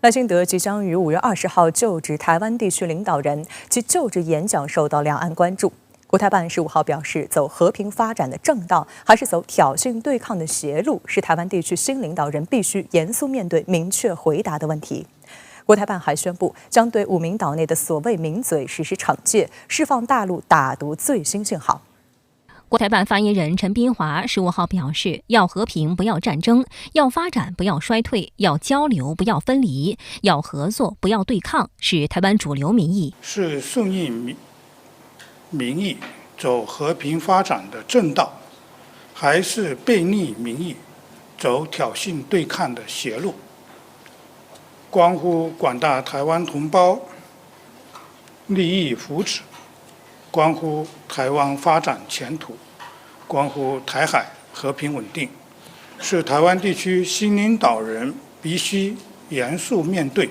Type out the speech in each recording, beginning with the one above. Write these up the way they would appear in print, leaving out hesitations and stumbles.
赖清德即将于5月20号就职台湾地区领导人，其就职演讲受到两岸关注。国台办15号表示，走和平发展的正道，还是走挑衅对抗的邪路，是台湾地区新领导人必须严肃面对、明确回答的问题。国台办还宣布，将对5名岛内的所谓名嘴实施惩戒，释放大陆打毒最新信号。国台办发言人陈斌华15号表示，要和平不要战争，要发展不要衰退，要交流不要分离，要合作不要对抗，是台湾主流民意，是顺应民意走和平发展的正道，还是背逆民意走挑衅对抗的邪路，关乎广大台湾同胞利益福祉，关乎台湾发展前途，关乎台海和平稳定，是台湾地区新领导人必须严肃面对、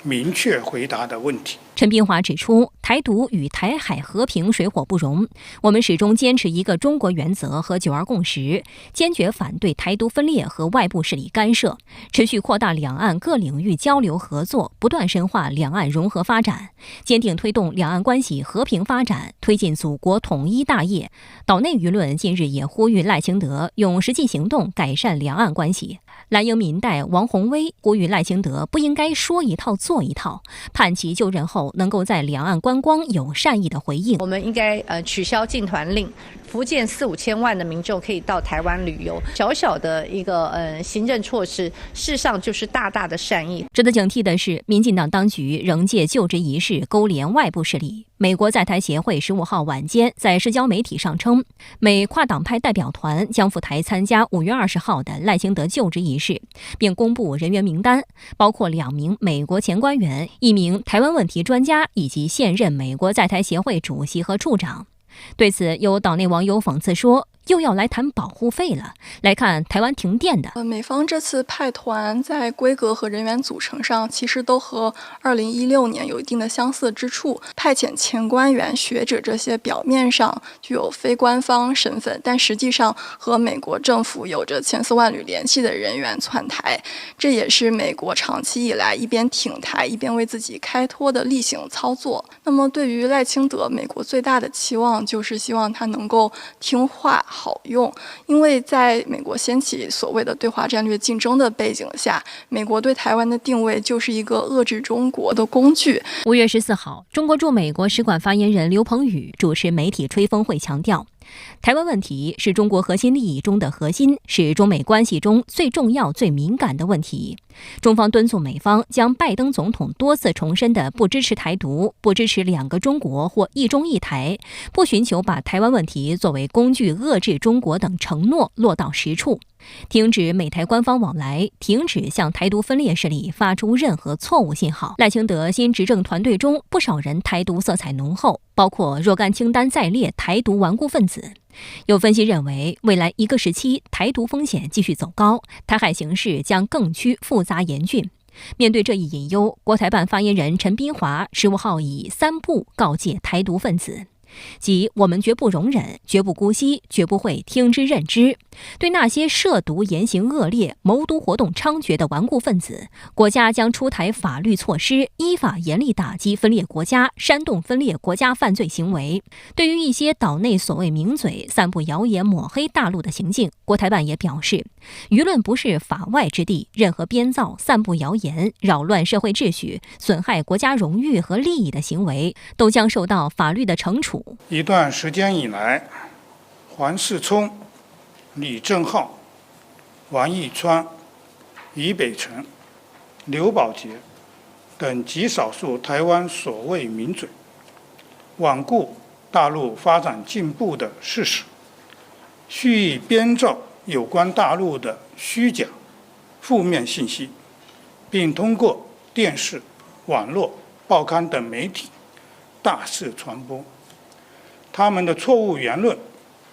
明确回答的问题。陈斌华指出，台独与台海和平水火不容，我们始终坚持一个中国原则和9·2共识，坚决反对台独分裂和外部势力干涉，持续扩大两岸各领域交流合作，不断深化两岸融合发展，坚定推动两岸关系和平发展，推进祖国统一大业。岛内舆论近日也呼吁赖清德用实际行动改善两岸关系。蓝营民代王宏威呼吁赖清德不应该说一套做一套，盼其就任后能够在两岸观光有善意的回应。我们应该取消禁团令，福建4、5千万的民众可以到台湾旅游，小小的一个行政措施，事实上就是大大的善意。值得警惕的是，民进党当局仍借就职仪式勾连外部势力。美国在台协会15号晚间在社交媒体上称，美跨党派代表团将赴台参加5月20号的赖清德就职仪式，并公布人员名单，包括2名美国前官员、1名台湾问题专家以及现任美国在台协会主席和处长。对此，有岛内网友讽刺说，又要来谈保护费了。来看台湾停电的，美方这次派团在规格和人员组成上，其实都和2016年有一定的相似之处。派遣前官员、学者这些表面上具有非官方身份，但实际上和美国政府有着千丝万缕联系的人员窜台，这也是美国长期以来一边挺台一边为自己开脱的例行操作。那么对于赖清德，美国最大的期望就是希望他能够听话好用，因为在美国掀起所谓的对华战略竞争的背景下，美国对台湾的定位就是一个遏制中国的工具。5月14号，中国驻美国使馆发言人刘鹏宇主持媒体吹风会强调，台湾问题是中国核心利益中的核心，是中美关系中最重要、最敏感的问题。中方敦促美方将拜登总统多次重申的不支持台独、不支持2个中国或一中一台、不寻求把台湾问题作为工具遏制中国等承诺落到实处，停止美台官方往来，停止向台独分裂势力发出任何错误信号。赖清德新执政团队中不少人台独色彩浓厚，包括若干清单在列台独顽固分子。有分析认为，未来一个时期台独风险继续走高，台海形势将更趋复杂严峻。面对这一隐忧，国台办发言人陈斌华15号以3不告诫台独分子，即我们绝不容忍、绝不姑息、绝不会听之任之。对那些涉毒言行恶劣、谋独活动猖獗的顽固分子，国家将出台法律措施，依法严厉打击分裂国家、煽动分裂国家犯罪行为。对于一些岛内所谓名嘴散布谣言、抹黑大陆的行径，国台办也表示，舆论不是法外之地，任何编造、散布谣言、扰乱社会秩序、损害国家荣誉和利益的行为，都将受到法律的惩处。一段时间以来，黄世聪、李正浩、王义川、俞北辰、刘宝杰等极少数台湾所谓名嘴，罔顾大陆发展进步的事实，蓄意编造有关大陆的虚假、负面信息，并通过电视、网络、报刊等媒体大肆传播。他们的错误言论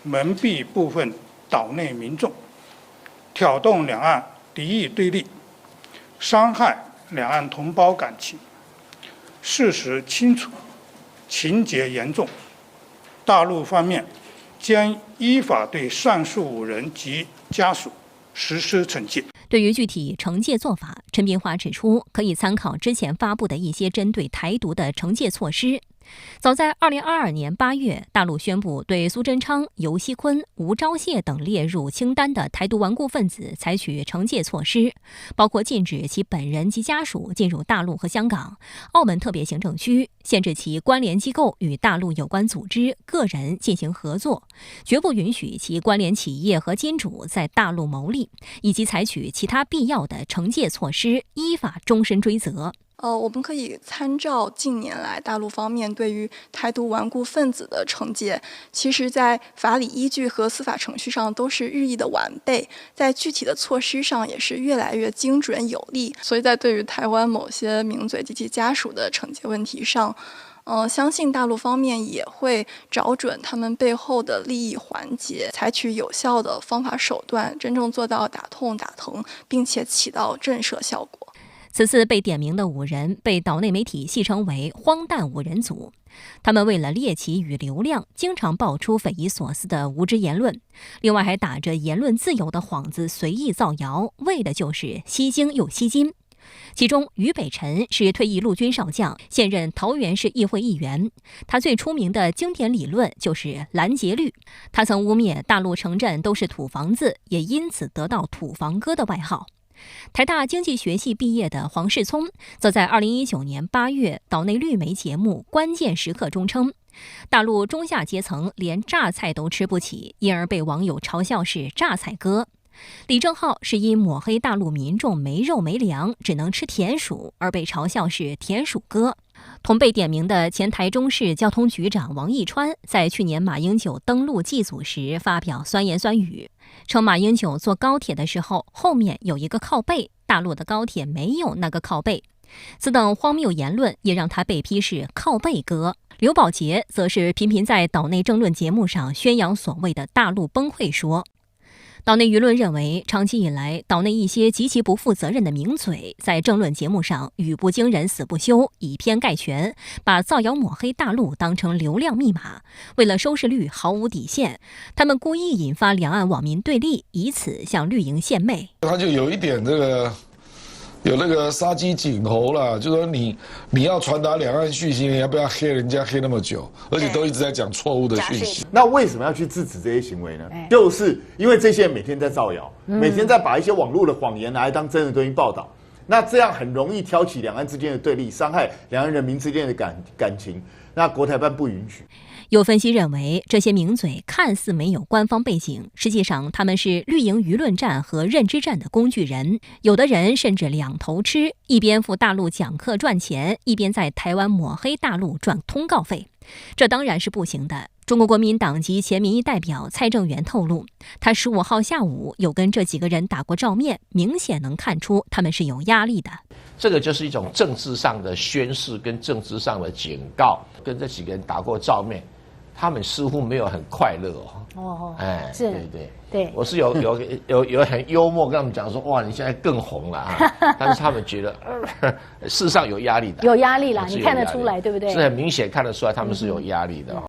蒙蔽部分岛内民众，挑动两岸敌意对立，伤害两岸同胞感情。事实清楚，情节严重，大陆方面将依法对上述5人及家属实施惩戒。对于具体惩戒做法，陈斌华指出，可以参考之前发布的一些针对台独的惩戒措施。早在2022年8月，大陆宣布对苏贞昌、尤锡坤、吴钊燮等列入清单的台独顽固分子采取惩戒措施，包括禁止其本人及家属进入大陆和香港、澳门特别行政区，限制其关联机构与大陆有关组织、个人进行合作，绝不允许其关联企业和金主在大陆牟利，以及采取其他必要的惩戒措施，依法终身追责。我们可以参照近年来大陆方面对于台独顽固分子的惩戒，其实在法理依据和司法程序上都是日益的完备，在具体的措施上也是越来越精准有力。所以在对于台湾某些名嘴及其家属的惩戒问题上，相信大陆方面也会找准他们背后的利益环节，采取有效的方法手段，真正做到打痛打疼，并且起到震慑效果。此次被点名的5人被岛内媒体戏称为荒诞5人组，他们为了猎奇与流量，经常爆出匪夷所思的无知言论，另外还打着言论自由的幌子随意造谣，为的就是吸睛又吸金。其中，俞北辰是退役陆军少将，现任桃园市议会议员。他最出名的经典理论就是拦截率。他曾污蔑大陆城镇都是土房子，也因此得到土房哥的外号。台大经济学系毕业的黄世聪，则在2019年8月岛内绿媒节目《关键时刻》中称，大陆中下阶层连榨菜都吃不起，因而被网友嘲笑是榨菜哥。李正浩是因抹黑大陆民众没肉没粮，只能吃田鼠，而被嘲笑是田鼠哥。同被点名的前台中市交通局长王义川，在去年马英九登陆祭祖时发表酸言酸语，称马英九坐高铁的时候后面有一个靠背，大陆的高铁没有那个靠背。此等荒谬言论也让他被批是靠背哥。刘宝杰则是频频在岛内政论节目上宣扬所谓的大陆崩溃说。岛内舆论认为，长期以来，岛内一些极其不负责任的名嘴在政论节目上语不惊人死不休，以偏概全，把造谣抹黑大陆当成流量密码，为了收视率毫无底线。他们故意引发两岸网民对立，以此向绿营献媚。他就有一点有那个杀鸡儆猴啦，就说你要传达两岸讯息，你要不要黑人家黑那么久，而且都一直在讲错误的讯息。那为什么要去制止这些行为呢？就是因为这些人每天在造谣，每天在把一些网络的谎言拿来当真的东西报道，那这样很容易挑起两岸之间的对立，伤害两岸人民之间的感情。那国台办不允许。有分析认为，这些名嘴看似没有官方背景，实际上他们是绿营舆论战和认知战的工具人。有的人甚至两头吃，一边赴大陆讲课赚钱，一边在台湾抹黑大陆赚通告费。这当然是不行的。中国国民党籍前民意代表蔡正元透露，他15号下午有跟这几个人打过照面，明显能看出他们是有压力的。这个就是一种政治上的宣示跟政治上的警告。跟这几个人打过照面，他们似乎没有很快乐哦。哎，是，对，我是有很幽默跟他们讲说，哇，你现在更红了啊！但是他们觉得，事实上有压力的，有压力啦，你看得出来，对不对？是很明显看得出来，他们是有压力的。